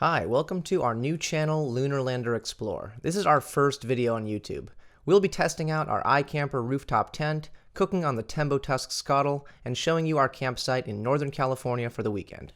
Hi, welcome to our new channel, Lunar Lander Explore. This is our first video on YouTube. We'll be testing out our iKamper rooftop tent, cooking on the Tembo Tusk Skottle, and showing you our campsite in Northern California for the weekend.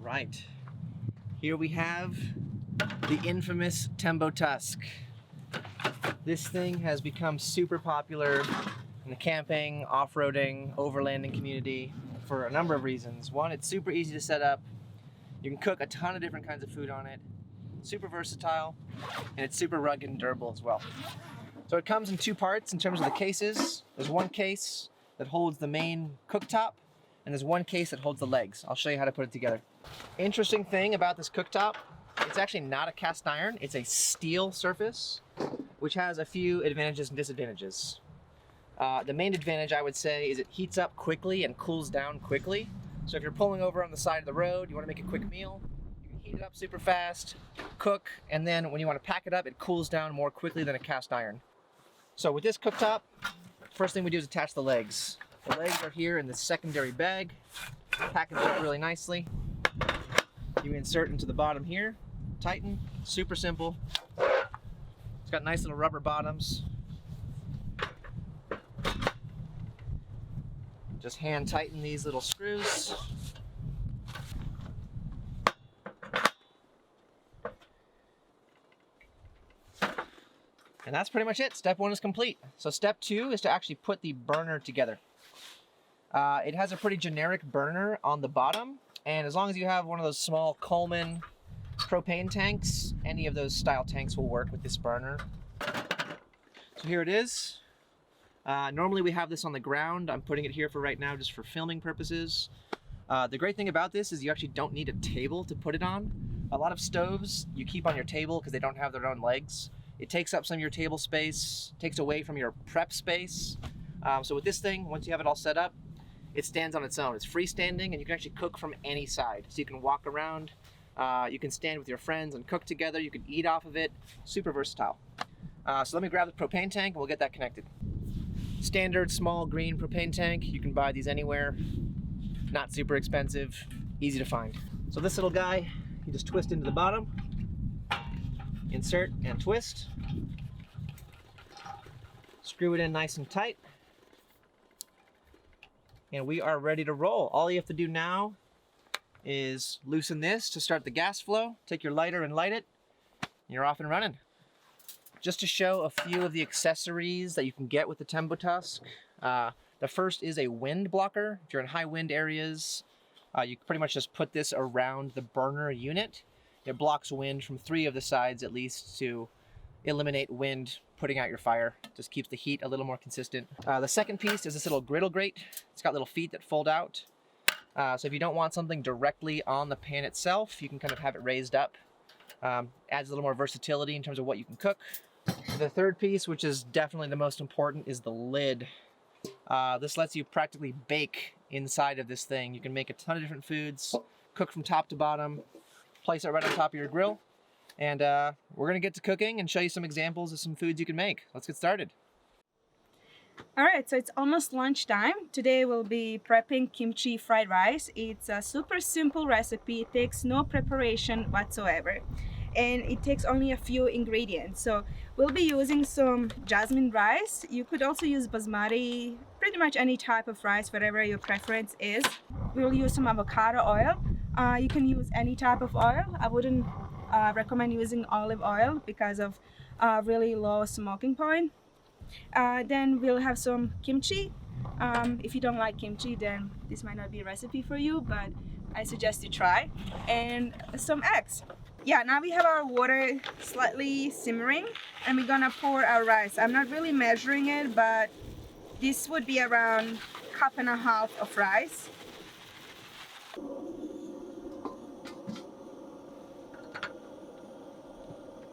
Right, here we have the infamous Tembo Tusk. This thing has become super popular in the camping, off-roading, overlanding community for a number of reasons. One, it's super easy to set up. You can cook a ton of different kinds of food on it. Super versatile, and it's super rugged and durable as well. So it comes in two parts in terms of the cases. There's one case that holds the main cooktop, and there's one case that holds the legs. I'll show you how to put it together. Interesting thing about this cooktop, it's actually not a cast iron, it's a steel surface, which has a few advantages and disadvantages. The main advantage, I would say, is it heats up quickly and cools down quickly. So if you're pulling over on the side of the road, you want to make a quick meal, you can heat it up super fast, cook, and then when you want to pack it up, it cools down more quickly than a cast iron. So with this cooktop, first thing we do is attach the legs. The legs are here in the secondary bag, packaged up really nicely. You insert into the bottom here, tighten, super simple. It's got nice little rubber bottoms. Just hand tighten these little screws. And that's pretty much it. Step one is complete. So step two is to actually put the burner together. It has a pretty generic burner on the bottom, and as long as you have one of those small Coleman propane tanks, any of those style tanks will work with this burner. So here it is. Normally we have this on the ground. I'm putting it here for right now just for filming purposes. The great thing about this is you actually don't need a table to put it on. A lot of stoves you keep on your table because they don't have their own legs. It takes up some of your table space, takes away from your prep space. So with this thing, once you have it all set up, it stands on its own. It's freestanding, and you can actually cook from any side. So you can walk around, you can stand with your friends and cook together, you can eat off of it. Super versatile. So let me grab the propane tank and we'll get that connected. Standard small green propane tank. You can buy these anywhere. Not super expensive, easy to find. So this little guy, you just twist into the bottom, insert and twist. Screw it in nice and tight. And we are ready to roll. All you have to do now is loosen this to start the gas flow. Take your lighter and light it. You're off and running. Just to show a few of the accessories that you can get with the Tembo Tusk. The first is a wind blocker. If you're in high wind areas, you pretty much just put this around the burner unit. It blocks wind from 3 of the sides at least to eliminate wind putting out your fire. Just keeps the heat a little more consistent. The second piece is this little griddle grate. It's got little feet that fold out. So if you don't want something directly on the pan itself, you can kind of have it raised up. Adds a little more versatility in terms of what you can cook. The third piece, which is definitely the most important, is the lid. This lets you practically bake inside of this thing. You can make a ton of different foods, cook from top to bottom, place it right on top of your grill, and we're gonna get to cooking and show you some examples of some foods you can make. Let's get started. Alright, so it's almost lunchtime. Today we'll be prepping kimchi fried rice. It's a super simple recipe. It takes no preparation whatsoever. And it takes only a few ingredients. So we'll be using some jasmine rice. You could also use basmati, pretty much any type of rice, whatever your preference is. We'll use some avocado oil. You can use any type of oil. I wouldn't recommend using olive oil because of really low smoking point. Then we'll have some kimchi. If you don't like kimchi, then this might not be a recipe for you, but I suggest you try. And some eggs. Yeah, now we have our water slightly simmering and we're gonna pour our rice. I'm not really measuring it, but this would be around 1.5 cups of rice.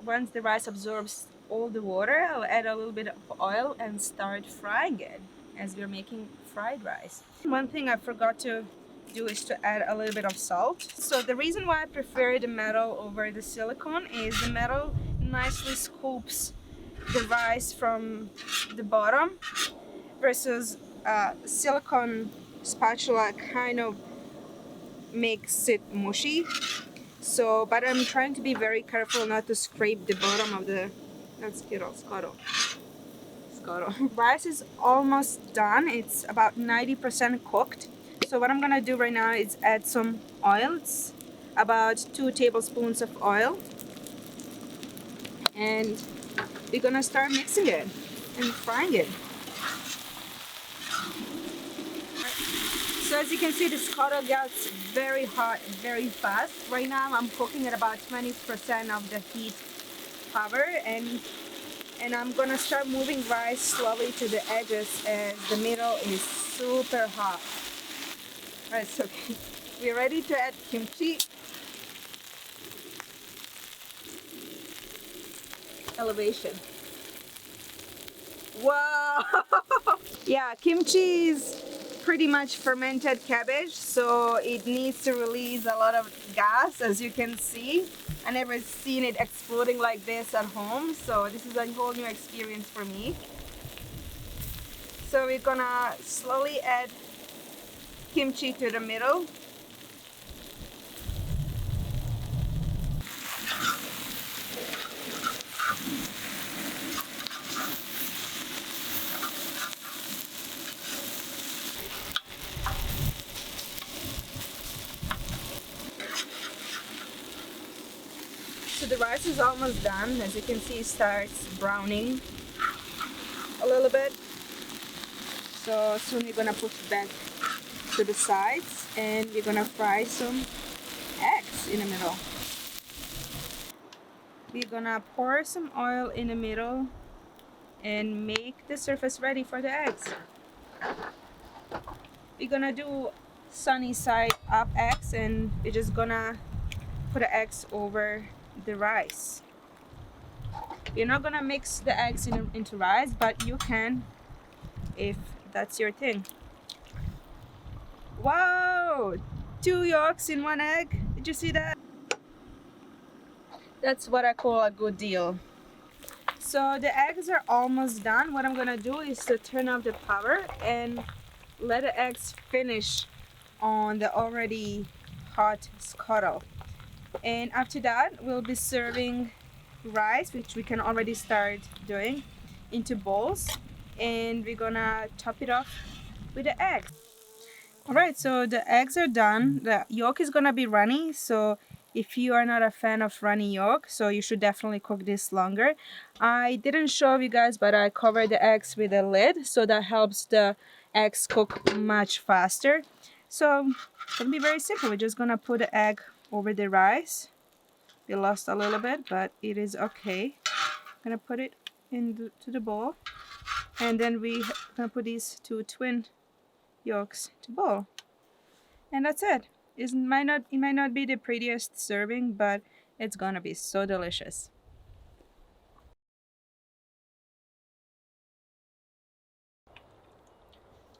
Once the rice absorbs all the water, I'll add a little bit of oil and start frying it as we're making fried rice. One thing I forgot to do is to add a little bit of salt. So the reason why I prefer the metal over the silicone is the metal nicely scoops the rice from the bottom versus silicone spatula kind of makes it mushy. So, but I'm trying to be very careful not to scrape the bottom of the Skottle. Rice is almost done. It's about 90% cooked. So what I'm gonna do right now is add some oil. It's about 2 tablespoons of oil. And we're gonna start mixing it and frying it. So as you can see, the Skottle gets very hot very fast. Right now I'm cooking at about 20% of the heat power, and I'm gonna start moving rice slowly to the edges as the middle is super hot. Alright, so we're ready to add kimchi. Elevation. Wow! Yeah, kimchi is pretty much fermented cabbage, so it needs to release a lot of gas, as you can see. I never seen it exploding like this at home, so this is a whole new experience for me. So we're gonna slowly add kimchi to the middle. So the rice is almost done. As you can see, it starts browning a little bit. So soon we're gonna put it back to the sides and we're gonna fry some eggs in the middle. We're gonna pour some oil in the middle and make the surface ready for the eggs. We're gonna do sunny side up eggs, and we're just gonna put the eggs over the rice. You're not gonna mix the eggs into rice, but you can if that's your thing. Wow! 2 yolks in 1 egg. Did you see that? That's what I call a good deal. So the eggs are almost done. What I'm gonna do is to turn off the power and let the eggs finish on the already hot Skottle. And after that, we'll be serving rice, which we can already start doing, into bowls, and we're gonna top it off with the eggs. Alright, so the eggs are done. The yolk is gonna be runny, so if you are not a fan of runny yolk, so you should definitely cook this longer. I didn't show you guys, but I covered the eggs with a lid, so that helps the eggs cook much faster. So it's gonna be very simple. We're just gonna put the egg over the rice. We lost a little bit, but it is okay. I'm gonna put it into the bowl, and then we're gonna put these two twin yolks to bowl, and that's it. It might not be the prettiest serving, but it's gonna be so delicious.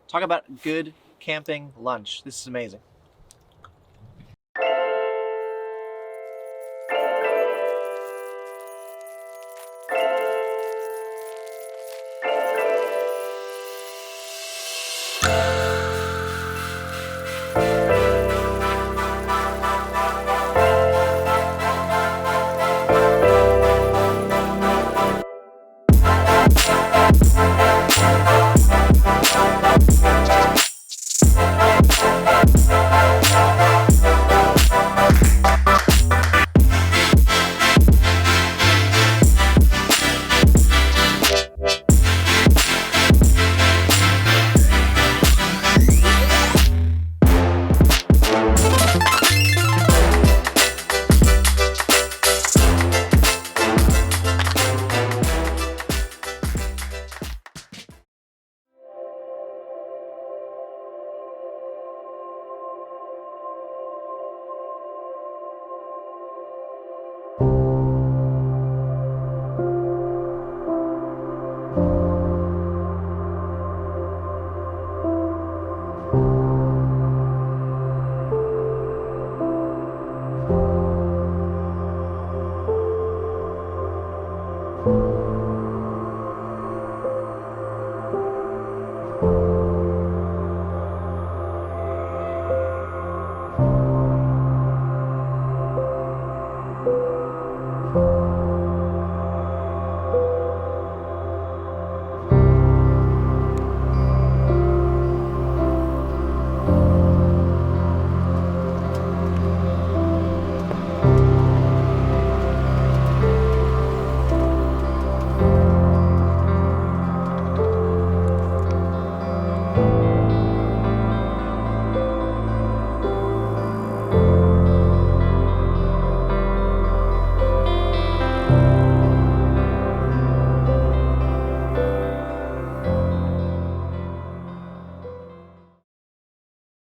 Talk about good camping lunch. This is amazing.